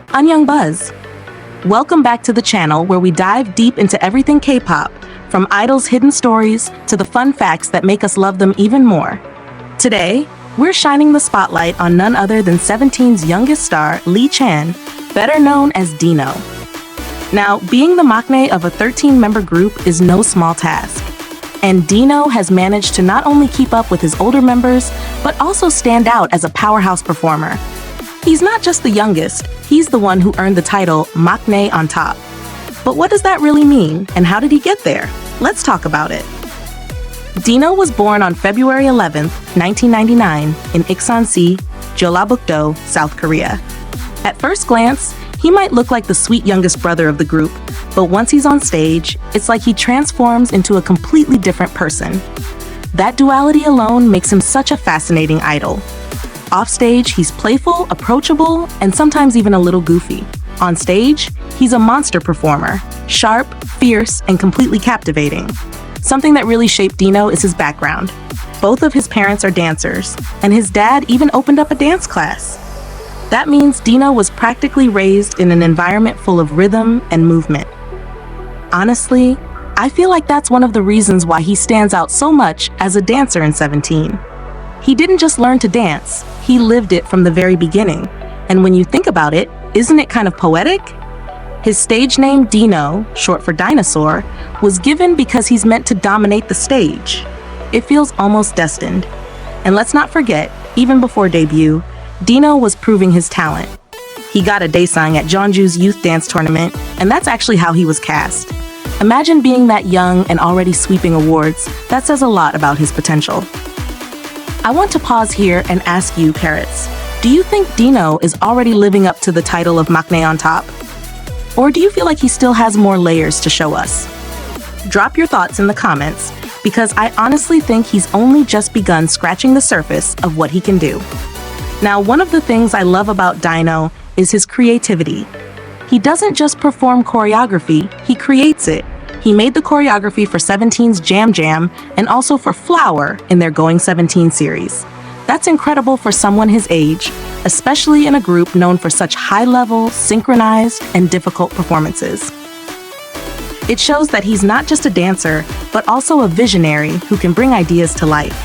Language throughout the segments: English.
Annyeong Buzz! Welcome back to the channel where we dive deep into everything K-pop, from idols' hidden stories to the fun facts that make us love them even more. Today, we're shining the spotlight on none other than 17's youngest star, Lee Chan, better known as Dino. Now, being the Maknae of a 13-member group is no small task. And Dino has managed to not only keep up with his older members, but also stand out as a powerhouse performer. He's not just the youngest, he's the one who earned the title Maknae on top. But what does that really mean, and how did he get there? Let's talk about it. Dino was born on February 11, 1999, in Iksan-si, Jeollabuk-do, South Korea. At first glance, he might look like the sweet youngest brother of the group, but once he's on stage, it's like he transforms into a completely different person. That duality alone makes him such a fascinating idol. Offstage, he's playful, approachable, and sometimes even a little goofy. On stage, he's a monster performer, sharp, fierce, and completely captivating. Something that really shaped Dino is his background. Both of his parents are dancers, and his dad even opened up a dance class. That means Dino was practically raised in an environment full of rhythm and movement. Honestly, I feel like that's one of the reasons why he stands out so much as a dancer in 17. He didn't just learn to dance, he lived it from the very beginning. And when you think about it, isn't it kind of poetic? His stage name, Dino, short for dinosaur, was given because he's meant to dominate the stage. It feels almost destined. And let's not forget, even before debut, Dino was proving his talent. He got a daesang at Jeonju's youth dance tournament, and that's actually how he was cast. Imagine being that young and already sweeping awards. That says a lot about his potential. I want to pause here and ask you, Carats, do you think Dino is already living up to the title of Maknae on top? Or do you feel like he still has more layers to show us? Drop your thoughts in the comments, because I honestly think he's only just begun scratching the surface of what he can do. Now, one of the things I love about Dino is his creativity. He doesn't just perform choreography, he creates it. He made the choreography for 17's Jam Jam and also for Flower in their Going 17 series. That's incredible for someone his age, especially in a group known for such high-level, synchronized, and difficult performances. It shows that he's not just a dancer, but also a visionary who can bring ideas to life.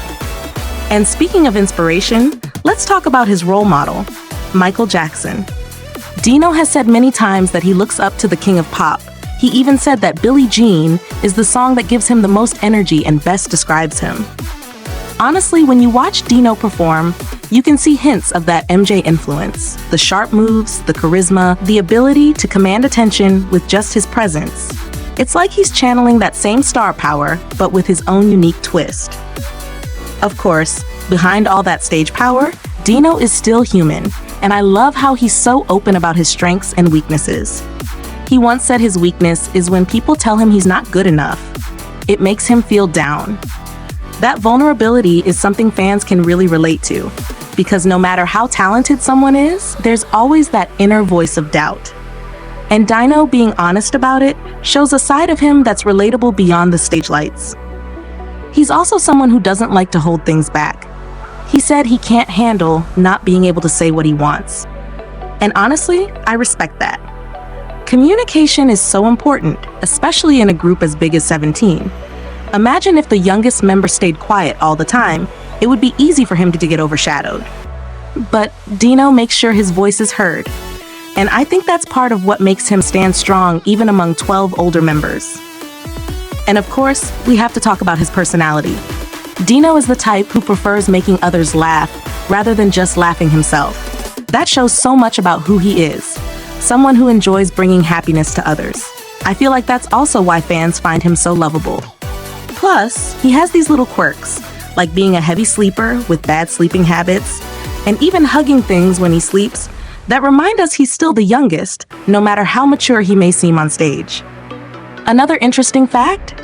And speaking of inspiration, let's talk about his role model, Michael Jackson. Dino has said many times that he looks up to the king of pop. He even said that Billie Jean is the song that gives him the most energy and best describes him. Honestly, when you watch Dino perform, you can see hints of that MJ influence. The sharp moves, the charisma, the ability to command attention with just his presence. It's like he's channeling that same star power, but with his own unique twist. Of course, behind all that stage power, Dino is still human, and I love how he's so open about his strengths and weaknesses. He once said his weakness is when people tell him he's not good enough. It makes him feel down. That vulnerability is something fans can really relate to, because no matter how talented someone is, there's always that inner voice of doubt. And Dino being honest about it shows a side of him that's relatable beyond the stage lights. He's also someone who doesn't like to hold things back. He said he can't handle not being able to say what he wants. And honestly, I respect that. Communication is so important, especially in a group as big as 17. Imagine if the youngest member stayed quiet all the time. It would be easy for him to get overshadowed. But Dino makes sure his voice is heard. And I think that's part of what makes him stand strong even among 12 older members. And of course, we have to talk about his personality. Dino is the type who prefers making others laugh rather than just laughing himself. That shows so much about who he is. Someone who enjoys bringing happiness to others. I feel like that's also why fans find him so lovable. Plus, he has these little quirks, like being a heavy sleeper with bad sleeping habits, and even hugging things when he sleeps, that remind us he's still the youngest, no matter how mature he may seem on stage. Another interesting fact?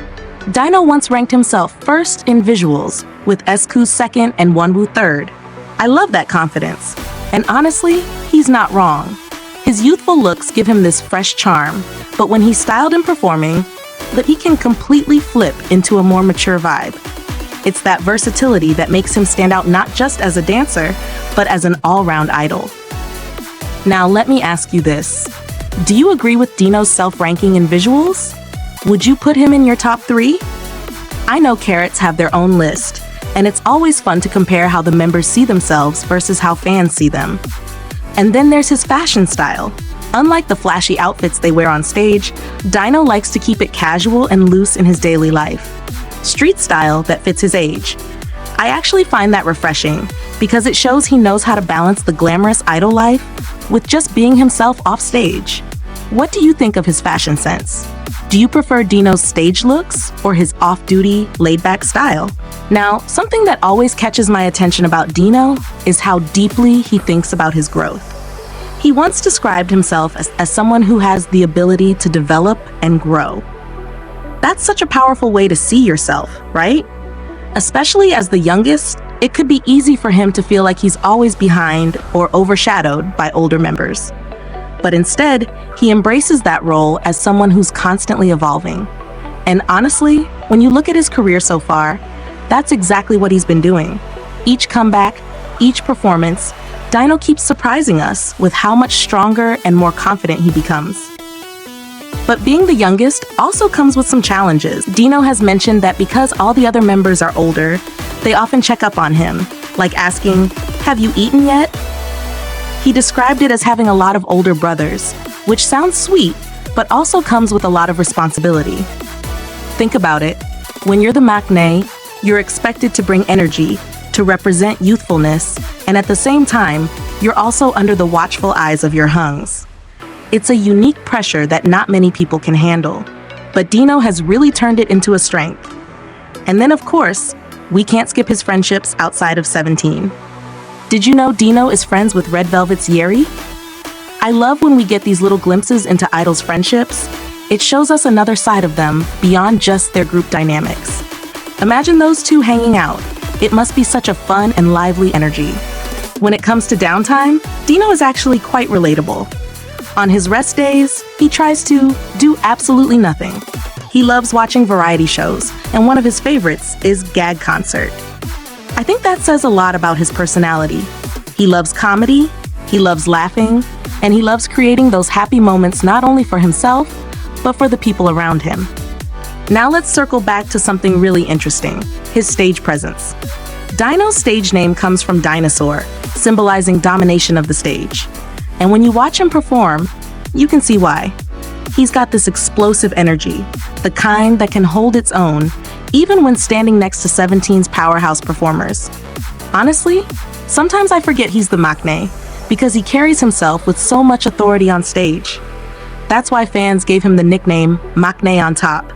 Dino once ranked himself first in visuals, with SQ's second and Wonwoo third. I love that confidence. And honestly, he's not wrong. His youthful looks give him this fresh charm, but when he's styled and performing, he can completely flip into a more mature vibe. It's that versatility that makes him stand out not just as a dancer, but as an all-round idol. Now, let me ask you this. Do you agree with Dino's self-ranking in visuals? Would you put him in your top 3? I know Carats have their own list, and it's always fun to compare how the members see themselves versus how fans see them. And then there's his fashion style. Unlike the flashy outfits they wear on stage, Dino likes to keep it casual and loose in his daily life. Street style that fits his age. I actually find that refreshing because it shows he knows how to balance the glamorous idol life with just being himself off stage. What do you think of his fashion sense? Do you prefer Dino's stage looks or his off-duty, laid-back style? Now, something that always catches my attention about Dino is how deeply he thinks about his growth. He once described himself as someone who has the ability to develop and grow. That's such a powerful way to see yourself, right? Especially as the youngest, it could be easy for him to feel like he's always behind or overshadowed by older members. But instead, he embraces that role as someone who's constantly evolving. And honestly, when you look at his career so far, that's exactly what he's been doing. Each comeback, each performance, Dino keeps surprising us with how much stronger and more confident he becomes. But being the youngest also comes with some challenges. Dino has mentioned that because all the other members are older, they often check up on him, like asking, "Have you eaten yet?" He described it as having a lot of older brothers, which sounds sweet, but also comes with a lot of responsibility. Think about it. When you're the Maknae, you're expected to bring energy, to represent youthfulness, and at the same time, you're also under the watchful eyes of your hungs. It's a unique pressure that not many people can handle, but Dino has really turned it into a strength. And then, of course, we can't skip his friendships outside of 17. Did you know Dino is friends with Red Velvet's Yeri? I love when we get these little glimpses into idols' friendships. It shows us another side of them beyond just their group dynamics. Imagine those two hanging out. It must be such a fun and lively energy. When it comes to downtime, Dino is actually quite relatable. On his rest days, he tries to do absolutely nothing. He loves watching variety shows, and one of his favorites is Gag Concert. I think that says a lot about his personality. He loves comedy, he loves laughing, and he loves creating those happy moments not only for himself, but for the people around him. Now let's circle back to something really interesting, his stage presence. Dino's stage name comes from dinosaur, symbolizing domination of the stage. And when you watch him perform, you can see why. He's got this explosive energy, the kind that can hold its own, even when standing next to 17's powerhouse performers. Honestly, sometimes I forget he's the Maknae, because he carries himself with so much authority on stage. That's why fans gave him the nickname Maknae on top.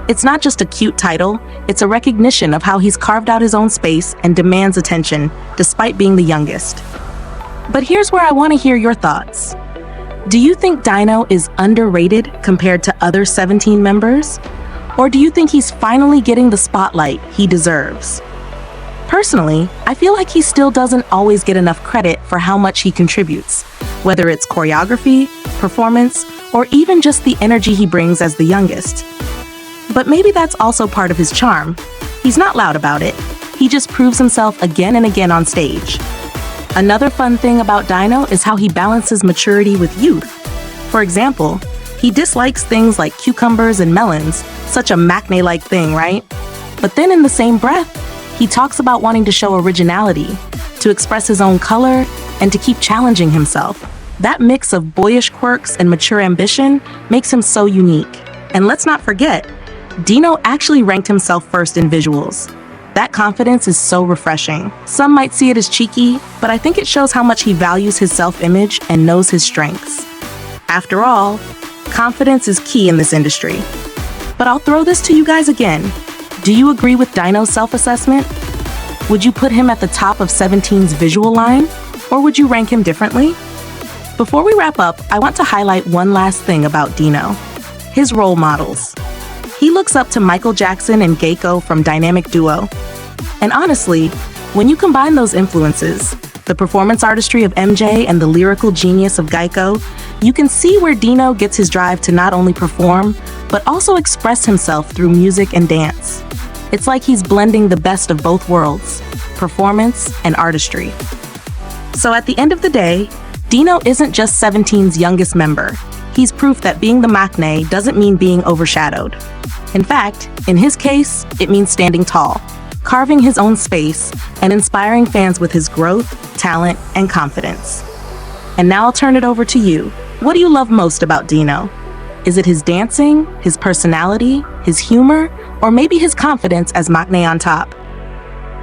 It's not just a cute title, it's a recognition of how he's carved out his own space and demands attention, despite being the youngest. But here's where I want to hear your thoughts. Do you think Dino is underrated compared to other 17 members? Or do you think he's finally getting the spotlight he deserves? Personally, I feel like he still doesn't always get enough credit for how much he contributes, whether it's choreography, performance, or even just the energy he brings as the youngest. But maybe that's also part of his charm. He's not loud about it. He just proves himself again and again on stage. Another fun thing about Dino is how he balances maturity with youth. For example, he dislikes things like cucumbers and melons, such a Maknae-like thing, right? But then in the same breath, he talks about wanting to show originality, to express his own color, and to keep challenging himself. That mix of boyish quirks and mature ambition makes him so unique. And let's not forget, Dino actually ranked himself first in visuals. That confidence is so refreshing. Some might see it as cheeky, but I think it shows how much he values his self-image and knows his strengths. After all, confidence is key in this industry. But I'll throw this to you guys again. Do you agree with Dino's self-assessment? Would you put him at the top of 17's visual line, or would you rank him differently? Before we wrap up, I want to highlight one last thing about Dino: his role models. He looks up to Michael Jackson and Geico from Dynamic Duo. And honestly, when you combine those influences, the performance artistry of MJ and the lyrical genius of Geico, you can see where Dino gets his drive to not only perform, but also express himself through music and dance. It's like he's blending the best of both worlds, performance and artistry. So at the end of the day, Dino isn't just 17's youngest member. He's proof that being the Maknae doesn't mean being overshadowed. In fact, in his case, it means standing tall, carving his own space, and inspiring fans with his growth, talent, and confidence. And now I'll turn it over to you. What do you love most about Dino? Is it his dancing, his personality, his humor, or maybe his confidence as Maknae on top?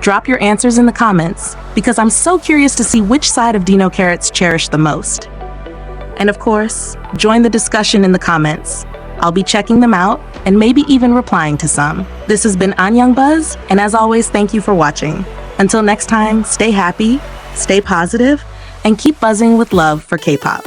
Drop your answers in the comments, because I'm so curious to see which side of Dino Carats cherish the most. And of course, join the discussion in the comments. I'll be checking them out and maybe even replying to some. This has been Anyang Buzz, and as always, thank you for watching. Until next time, stay happy, stay positive, and keep buzzing with love for K-pop.